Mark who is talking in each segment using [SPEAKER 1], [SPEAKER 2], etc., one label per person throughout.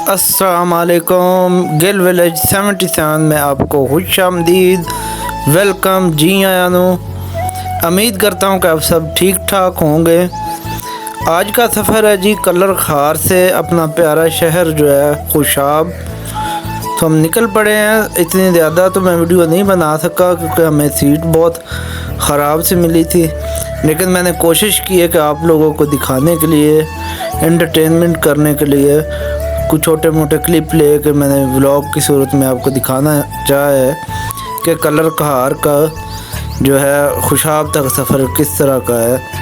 [SPEAKER 1] अस्सलामुअलैकुम। गिल विलेज 77 में आपको खुश आमदीद, वेलकम। जी आयानो, उम्मीद करता हूँ कि आप सब ठीक ठाक होंगे। आज का सफ़र है जी कलर खार से अपना प्यारा शहर जो है खुशाब। तो हम निकल पड़े हैं। इतनी ज़्यादा तो मैं वीडियो नहीं बना सका क्योंकि हमें सीट बहुत ख़राब से मिली थी, लेकिन मैंने कोशिश की है कि आप लोगों को दिखाने के लिए, एंटरटेनमेंट करने के लिए कुछ छोटे मोटे क्लिप ले के मैंने व्लॉग की सूरत में आपको दिखाना चाहा है कि कलर खार का जो है खुशाब तक सफ़र किस तरह का है।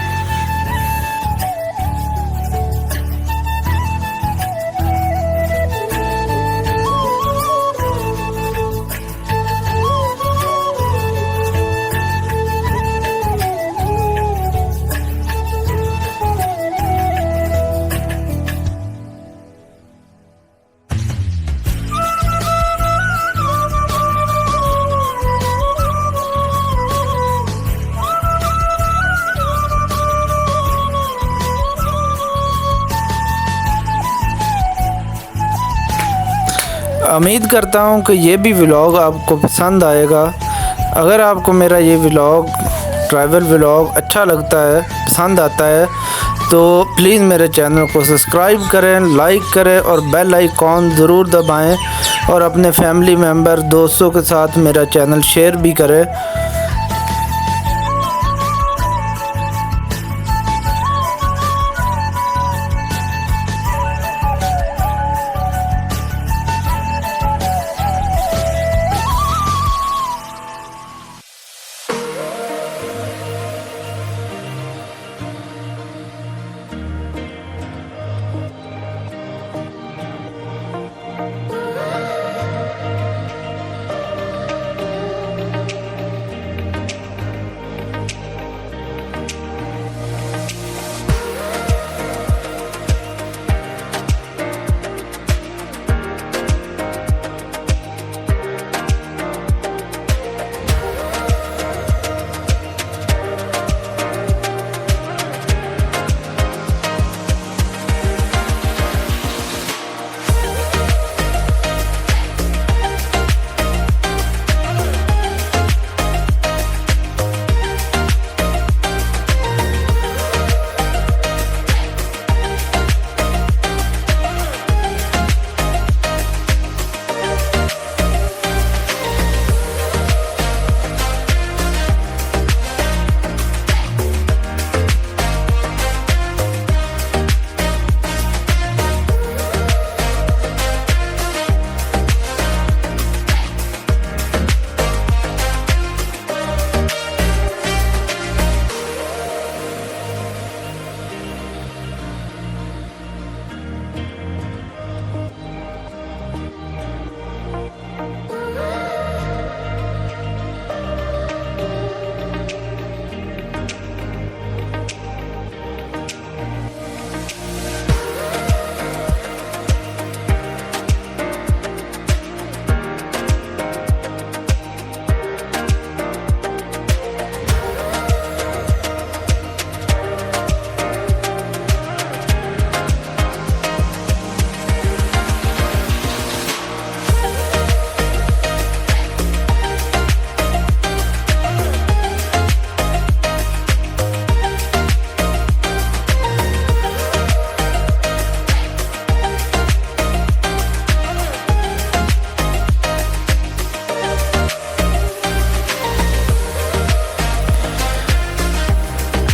[SPEAKER 1] उम्मीद करता हूँ कि ये भी व्लॉग आपको पसंद आएगा। अगर आपको मेरा ये व्लॉग, ट्रैवल व्लॉग अच्छा लगता है, पसंद आता है, तो प्लीज़ मेरे चैनल को सब्सक्राइब करें, लाइक करें और बेल आइकॉन ज़रूर दबाएं और अपने फैमिली मेम्बर, दोस्तों के साथ मेरा चैनल शेयर भी करें।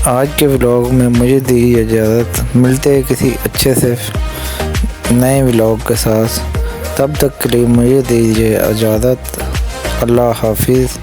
[SPEAKER 1] आज के व्लॉग में मुझे दी इजाज़त। मिलते हैं किसी अच्छे से नए व्लॉग के साथ। तब तक के लिए मुझे दीजिए इजाज़त। अल्लाह हाफिज़।